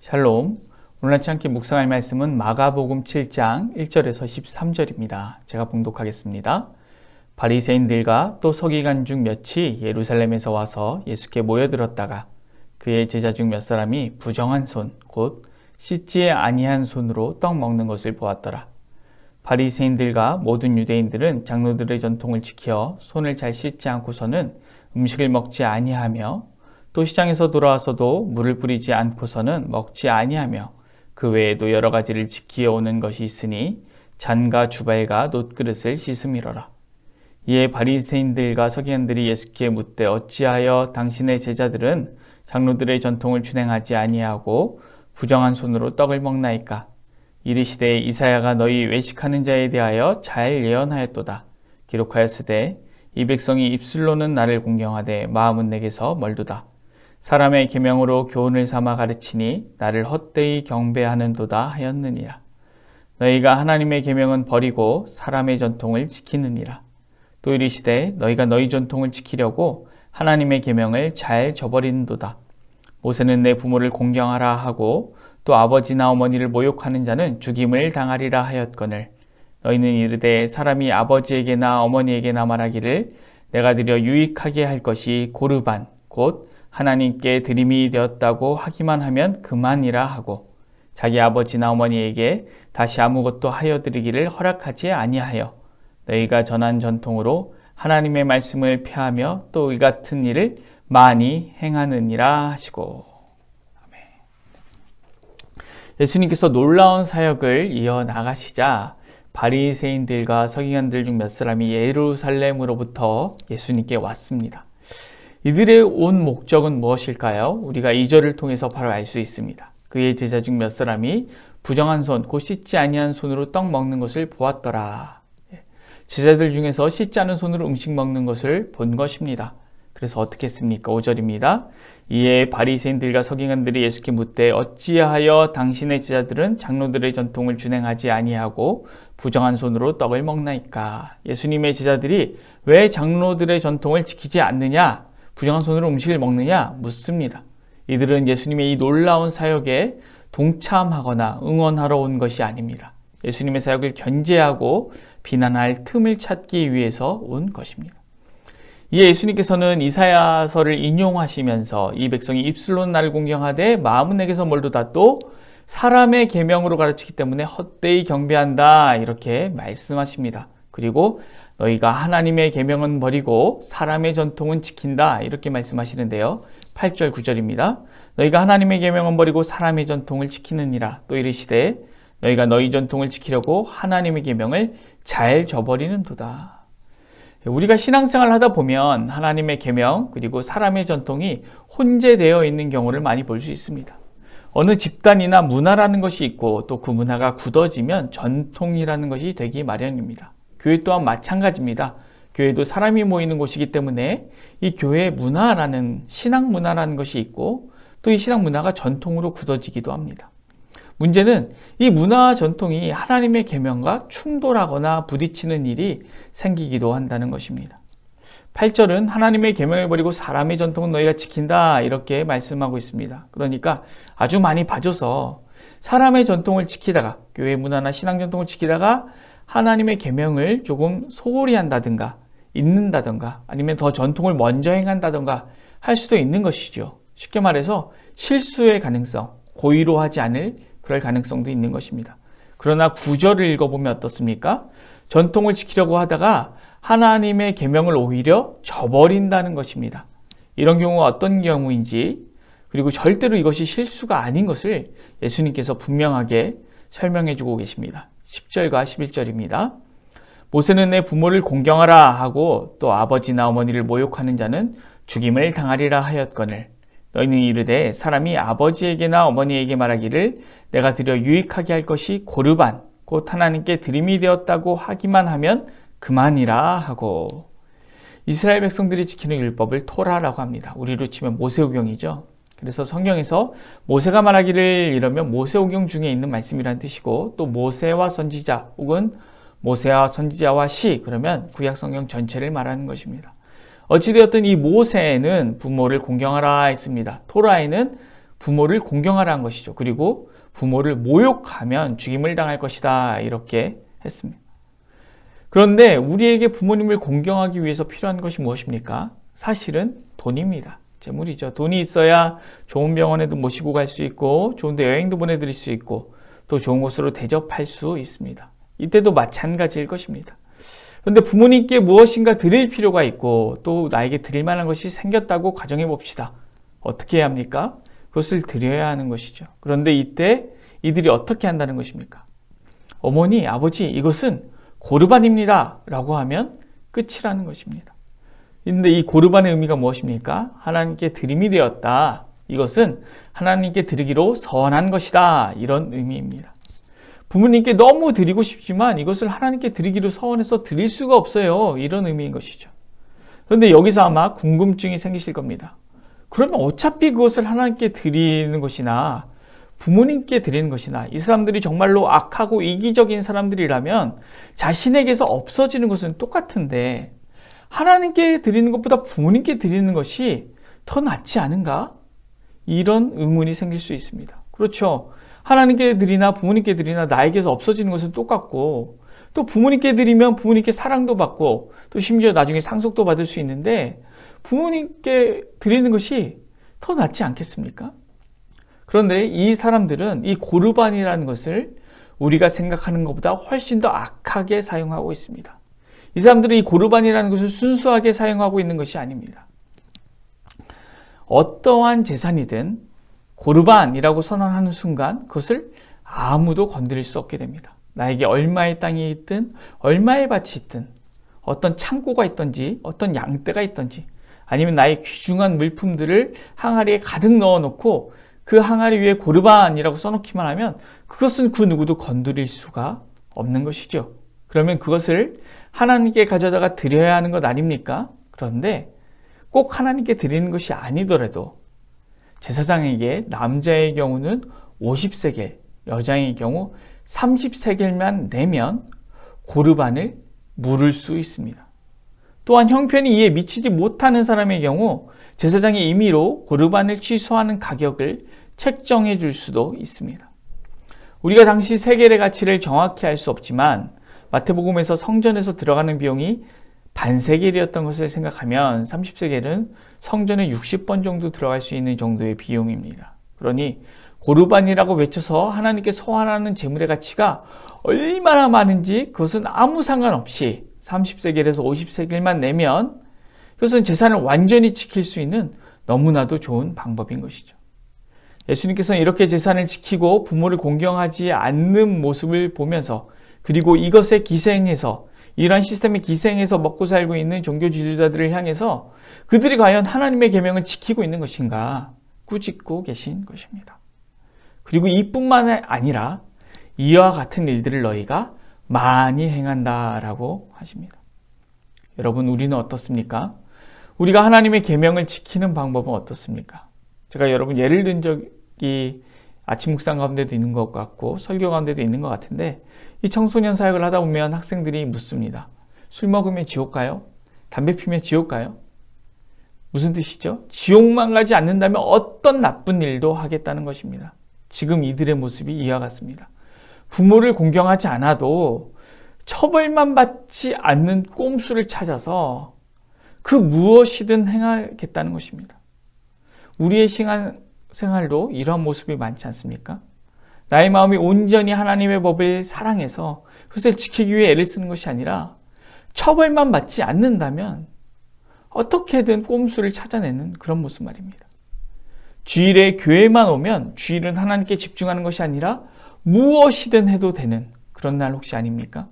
샬롬. 오늘 아침 함께 묵상할 말씀은 마가복음 7장 1절에서 13절입니다. 제가 봉독하겠습니다. 바리새인들과 또 서기관 중 몇이 예루살렘에서 와서 예수께 모여들었다가 그의 제자 중 몇 사람이 부정한 손, 곧 씻지 아니한 손으로 떡 먹는 것을 보았더라. 바리새인들과 모든 유대인들은 장로들의 전통을 지켜 손을 잘 씻지 않고서는 음식을 먹지 아니하며 또 시장에서 돌아와서도 물을 뿌리지 않고서는 먹지 아니하며 그 외에도 여러 가지를 지키어오는 것이 있으니 잔과 주발과 놋그릇을 씻음이러라. 이에 바리새인들과 서기관들이 예수께 묻되 어찌하여 당신의 제자들은 장로들의 전통을 준행하지 아니하고 부정한 손으로 떡을 먹나이까? 이르시되 이사야가 너희 외식하는 자에 대하여 잘 예언하였도다. 기록하였으되 이 백성이 입술로는 나를 공경하되 마음은 내게서 멀도다. 사람의 계명으로 교훈을 삼아 가르치니 나를 헛되이 경배하는도다 하였느니라. 너희가 하나님의 계명은 버리고 사람의 전통을 지키느니라. 또 이르시되 너희가 너희 전통을 지키려고 하나님의 계명을 잘 저버리는도다. 모세는 내 부모를 공경하라 하고 또 아버지나 어머니를 모욕하는 자는 죽임을 당하리라 하였거늘 너희는 이르되 사람이 아버지에게나 어머니에게나 말하기를 내가 드려 유익하게 할 것이 고르반 곧 하나님께 드림이 되었다고 하기만 하면 그만이라 하고 자기 아버지나 어머니에게 다시 아무것도 하여 드리기를 허락하지 아니하여 너희가 전한 전통으로 하나님의 말씀을 폐하며 또 이 같은 일을 많이 행하느니라 하시고. 아멘. 예수님께서 놀라운 사역을 이어나가시자 바리새인들과 서기관들 중 몇 사람이 예루살렘으로부터 예수님께 왔습니다. 이들의 온 목적은 무엇일까요? 우리가 2절을 통해서 바로 알 수 있습니다. 그의 제자 중 몇 사람이 부정한 손, 곧 씻지 아니한 손으로 떡 먹는 것을 보았더라. 제자들 중에서 씻지 않은 손으로 음식 먹는 것을 본 것입니다. 그래서 어떻게 했습니까? 5절입니다. 이에 바리새인들과 서기관들이 예수께 묻되 어찌하여 당신의 제자들은 장로들의 전통을 준행하지 아니하고 부정한 손으로 떡을 먹나이까? 예수님의 제자들이 왜 장로들의 전통을 지키지 않느냐? 부정한 손으로 음식을 먹느냐? 묻습니다. 이들은 예수님의 이 놀라운 사역에 동참하거나 응원하러 온 것이 아닙니다. 예수님의 사역을 견제하고 비난할 틈을 찾기 위해서 온 것입니다. 이에 예수님께서는 이사야서를 인용하시면서 이 백성이 입술로는 나를 공경하되 마음은 내게서 멀도다 또 사람의 계명으로 가르치기 때문에 헛되이 경배한다 이렇게 말씀하십니다. 그리고 너희가 하나님의 계명은 버리고 사람의 전통은 지킨다 이렇게 말씀하시는데요. 8절 9절입니다. 너희가 하나님의 계명은 버리고 사람의 전통을 지키느니라. 또 이르시되 너희가 너희 전통을 지키려고 하나님의 계명을 잘 저버리는 도다. 우리가 신앙생활을 하다 보면 하나님의 계명 그리고 사람의 전통이 혼재되어 있는 경우를 많이 볼 수 있습니다. 어느 집단이나 문화라는 것이 있고 또 그 문화가 굳어지면 전통이라는 것이 되기 마련입니다. 교회 또한 마찬가지입니다. 교회도 사람이 모이는 곳이기 때문에 이 교회의 문화라는 신앙 문화라는 것이 있고 또 이 신앙 문화가 전통으로 굳어지기도 합니다. 문제는 이 문화와 전통이 하나님의 계명과 충돌하거나 부딪히는 일이 생기기도 한다는 것입니다. 8절은 하나님의 계명을 버리고 사람의 전통은 너희가 지킨다 이렇게 말씀하고 있습니다. 그러니까 아주 많이 봐줘서 사람의 전통을 지키다가 교회 문화나 신앙 전통을 지키다가 하나님의 계명을 조금 소홀히 한다든가 잊는다든가 아니면 더 전통을 먼저 행한다든가 할 수도 있는 것이죠. 쉽게 말해서 실수의 가능성, 고의로 하지 않을 그럴 가능성도 있는 것입니다. 그러나 9절을 읽어보면 어떻습니까? 전통을 지키려고 하다가 하나님의 계명을 오히려 저버린다는 것입니다. 이런 경우가 어떤 경우인지 그리고 절대로 이것이 실수가 아닌 것을 예수님께서 분명하게 설명해 주고 계십니다. 10절과 11절입니다. 모세는 내 부모를 공경하라 하고 또 아버지나 어머니를 모욕하는 자는 죽임을 당하리라 하였거늘 너희는 이르되 사람이 아버지에게나 어머니에게 말하기를 내가 드려 유익하게 할 것이 고르반 곧 하나님께 드림이 되었다고 하기만 하면 그만이라 하고. 이스라엘 백성들이 지키는 율법을 토라라고 합니다. 우리로 치면 모세오경이죠. 그래서 성경에서 모세가 말하기를 이러면 모세오경 중에 있는 말씀이라는 뜻이고 또 모세와 선지자 혹은 모세와 선지자와 시 그러면 구약 성경 전체를 말하는 것입니다. 어찌되었든 이 모세는 부모를 공경하라 했습니다. 토라에는 부모를 공경하라는 것이죠. 그리고 부모를 모욕하면 죽임을 당할 것이다. 이렇게 했습니다. 그런데 우리에게 부모님을 공경하기 위해서 필요한 것이 무엇입니까? 사실은 돈입니다. 재물이죠. 돈이 있어야 좋은 병원에도 모시고 갈 수 있고 좋은 데 여행도 보내드릴 수 있고 또 좋은 곳으로 대접할 수 있습니다. 이때도 마찬가지일 것입니다. 그런데 부모님께 무엇인가 드릴 필요가 있고 또 나에게 드릴 만한 것이 생겼다고 가정해 봅시다. 어떻게 해야 합니까? 그것을 드려야 하는 것이죠. 그런데 이때 이들이 어떻게 한다는 것입니까? 어머니, 아버지, 이것은 고르반입니다. 라고 하면 끝이라는 것입니다. 그런데 이 고르반의 의미가 무엇입니까? 하나님께 드림이 되었다. 이것은 하나님께 드리기로 선한 것이다. 이런 의미입니다. 부모님께 너무 드리고 싶지만 이것을 하나님께 드리기로 서원해서 드릴 수가 없어요. 이런 의미인 것이죠. 그런데 여기서 아마 궁금증이 생기실 겁니다. 그러면 어차피 그것을 하나님께 드리는 것이나 부모님께 드리는 것이나 이 사람들이 정말로 악하고 이기적인 사람들이라면 자신에게서 없어지는 것은 똑같은데 하나님께 드리는 것보다 부모님께 드리는 것이 더 낫지 않은가? 이런 의문이 생길 수 있습니다. 그렇죠. 하나님께 드리나 부모님께 드리나 나에게서 없어지는 것은 똑같고 또 부모님께 드리면 부모님께 사랑도 받고 또 심지어 나중에 상속도 받을 수 있는데 부모님께 드리는 것이 더 낫지 않겠습니까? 그런데 이 사람들은 이 고르반이라는 것을 우리가 생각하는 것보다 훨씬 더 악하게 사용하고 있습니다. 이 사람들은 이 고르반이라는 것을 순수하게 사용하고 있는 것이 아닙니다. 어떠한 재산이든 고르반이라고 선언하는 순간 그것을 아무도 건드릴 수 없게 됩니다. 나에게 얼마의 땅이 있든 얼마의 밭이 있든 어떤 창고가 있든지 어떤 양떼가 있든지 아니면 나의 귀중한 물품들을 항아리에 가득 넣어놓고 그 항아리 위에 고르반이라고 써놓기만 하면 그것은 그 누구도 건드릴 수가 없는 것이죠. 그러면 그것을 하나님께 가져다가 드려야 하는 것 아닙니까? 그런데 꼭 하나님께 드리는 것이 아니더라도 제사장에게 남자의 경우는 50세겔, 여자의 경우 30세겔만 내면 고르반을 물을 수 있습니다. 또한 형편이 이에 미치지 못하는 사람의 경우 제사장이 임의로 고르반을 취소하는 가격을 책정해 줄 수도 있습니다. 우리가 당시 세겔의 가치를 정확히 알 수 없지만 마태복음에서 성전에서 들어가는 비용이 반세겔이었던 것을 생각하면 30세겔은 성전에 60번 정도 들어갈 수 있는 정도의 비용입니다. 그러니 고르반이라고 외쳐서 하나님께 소환하는 제물의 가치가 얼마나 많은지 그것은 아무 상관없이 30세겔에서 50세겔만 내면 그것은 재산을 완전히 지킬 수 있는 너무나도 좋은 방법인 것이죠. 예수님께서는 이렇게 재산을 지키고 부모를 공경하지 않는 모습을 보면서 그리고 이것에 기생해서 이러한 시스템에 기생해서 먹고 살고 있는 종교 지도자들을 향해서 그들이 과연 하나님의 계명을 지키고 있는 것인가 꾸짖고 계신 것입니다. 그리고 이뿐만 아니라 이와 같은 일들을 너희가 많이 행한다라고 하십니다. 여러분, 우리는 어떻습니까? 우리가 하나님의 계명을 지키는 방법은 어떻습니까? 제가 여러분 예를 든 적이 아침 묵상 가운데도 있는 것 같고 설교 가운데도 있는 것 같은데 이 청소년 사역을 하다 보면 학생들이 묻습니다. 술 먹으면 지옥 가요? 담배 피면 지옥 가요? 무슨 뜻이죠? 지옥만 가지 않는다면 어떤 나쁜 일도 하겠다는 것입니다. 지금 이들의 모습이 이와 같습니다. 부모를 공경하지 않아도 처벌만 받지 않는 꼼수를 찾아서 그 무엇이든 행하겠다는 것입니다. 우리의 생활도 이런 모습이 많지 않습니까? 나의 마음이 온전히 하나님의 법을 사랑해서 그것을 지키기 위해 애를 쓰는 것이 아니라 처벌만 받지 않는다면 어떻게든 꼼수를 찾아내는 그런 모습 말입니다. 주일에 교회만 오면 주일은 하나님께 집중하는 것이 아니라 무엇이든 해도 되는 그런 날 혹시 아닙니까?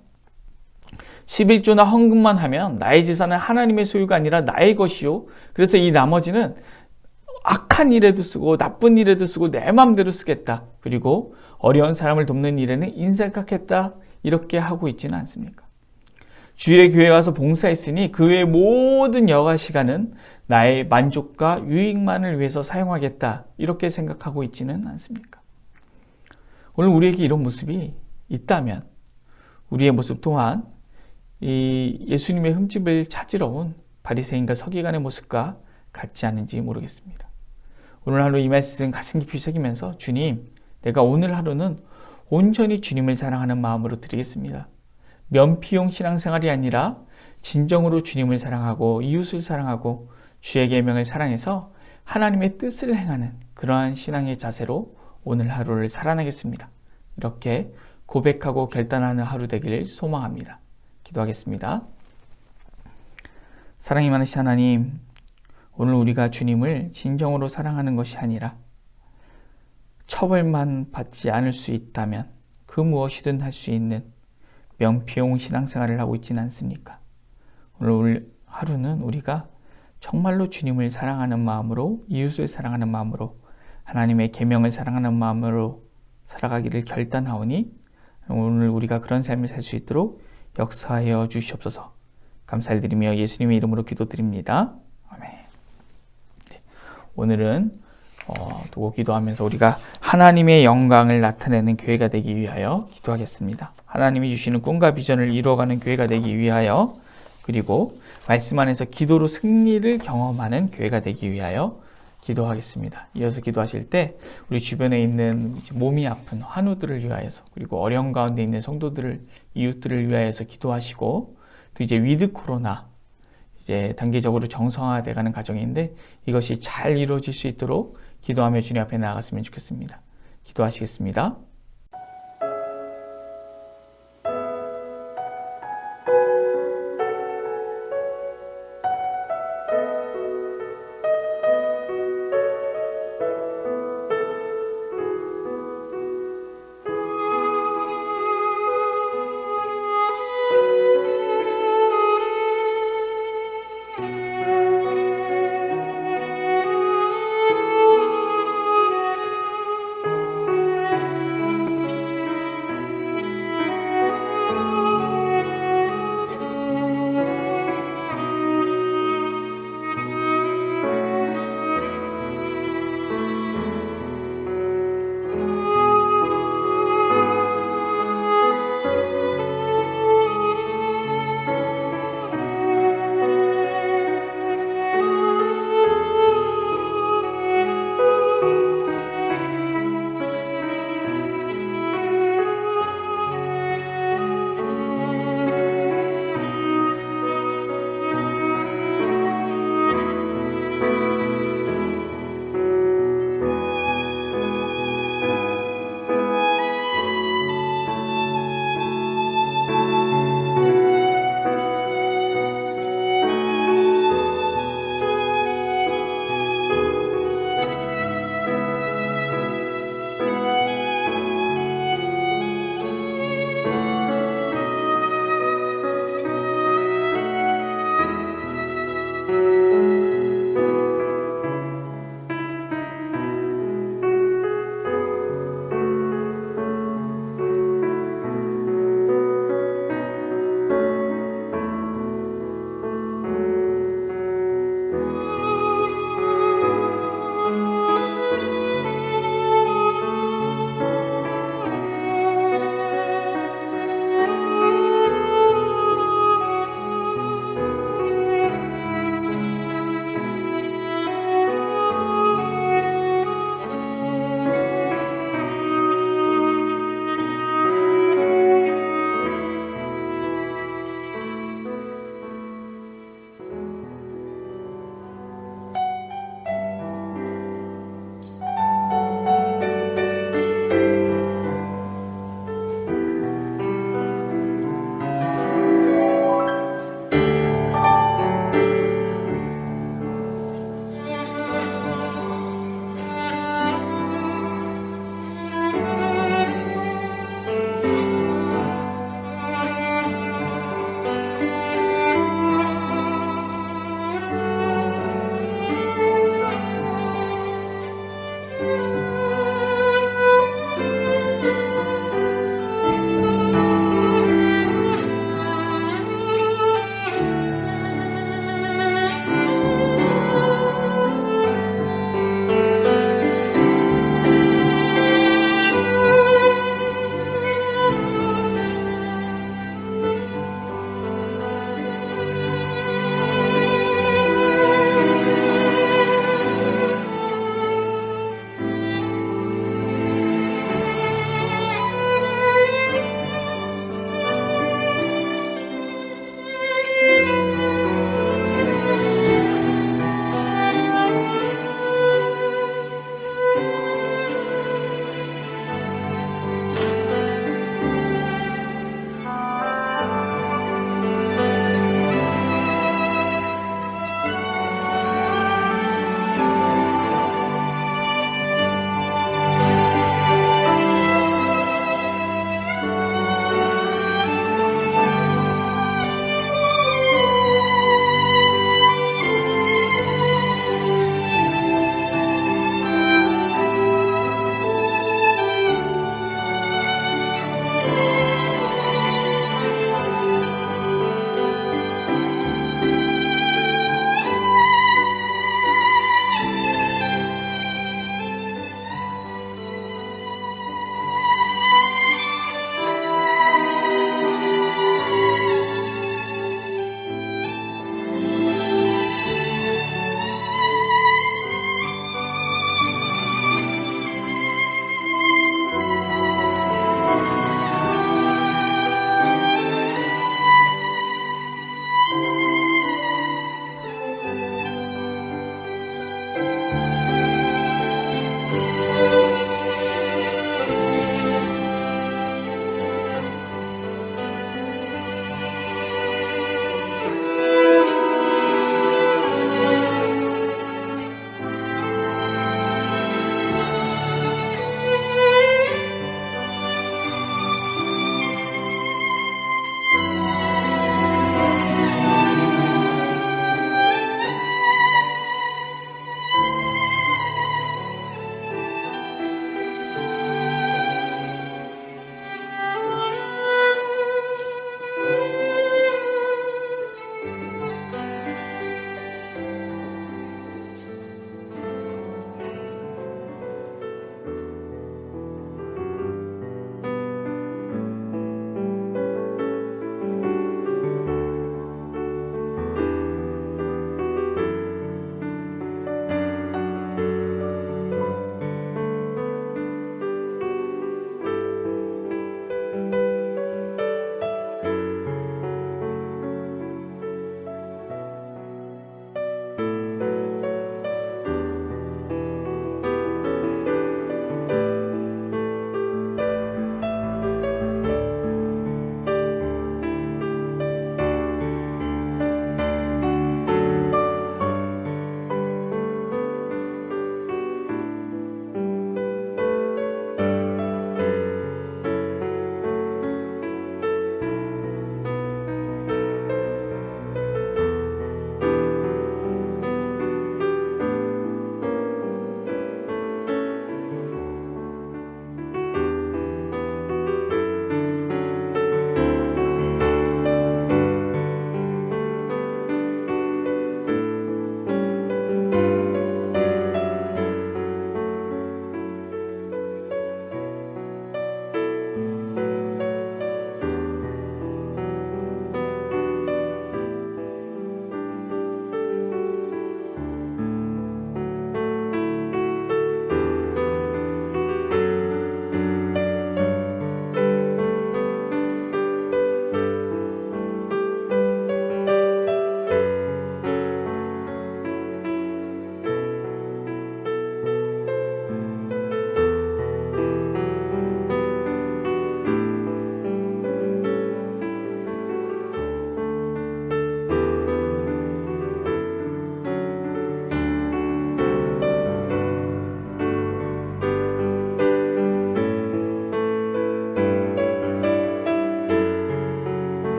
11조나 헌금만 하면 나의 재산은 하나님의 소유가 아니라 나의 것이요. 그래서 이 나머지는 악한 일에도 쓰고 나쁜 일에도 쓰고 내 마음대로 쓰겠다. 그리고 어려운 사람을 돕는 일에는 인색하겠다. 이렇게 하고 있지는 않습니까? 주일에 교회 와서 봉사했으니 그 외의 모든 여가 시간은 나의 만족과 유익만을 위해서 사용하겠다. 이렇게 생각하고 있지는 않습니까? 오늘 우리에게 이런 모습이 있다면 우리의 모습 또한 이 예수님의 흠집을 찾으러 온 바리새인과 서기관의 모습과 같지 않은지 모르겠습니다. 오늘 하루 이 말씀 가슴 깊이 새기면서 주님, 내가 오늘 하루는 온전히 주님을 사랑하는 마음으로 드리겠습니다. 면피용 신앙생활이 아니라 진정으로 주님을 사랑하고 이웃을 사랑하고 주의 계명을 사랑해서 하나님의 뜻을 행하는 그러한 신앙의 자세로 오늘 하루를 살아내겠습니다. 이렇게 고백하고 결단하는 하루 되기를 소망합니다. 기도하겠습니다. 사랑이 많으신 하나님, 오늘 우리가 주님을 진정으로 사랑하는 것이 아니라 처벌만 받지 않을 수 있다면 그 무엇이든 할 수 있는 명피용 신앙생활을 하고 있지는 않습니까? 오늘 하루는 우리가 정말로 주님을 사랑하는 마음으로, 이웃을 사랑하는 마음으로, 하나님의 계명을 사랑하는 마음으로 살아가기를 결단하오니 오늘 우리가 그런 삶을 살 수 있도록 역사하여 주시옵소서. 감사를 드리며 예수님의 이름으로 기도드립니다. 아멘. 오늘은 두고 기도하면서 우리가 하나님의 영광을 나타내는 교회가 되기 위하여 기도하겠습니다. 하나님이 주시는 꿈과 비전을 이루어가는 교회가 되기 위하여, 그리고 말씀 안에서 기도로 승리를 경험하는 교회가 되기 위하여 기도하겠습니다. 이어서 기도하실 때 우리 주변에 있는 몸이 아픈 환우들을 위하여서, 그리고 어려움 가운데 있는 성도들을, 이웃들을 위하여서 기도하시고, 또 이제 위드 코로나 이제 단계적으로 정상화돼가는 과정인데 이것이 잘 이루어질 수 있도록 기도하며 주님 앞에 나아갔으면 좋겠습니다. 기도하시겠습니다.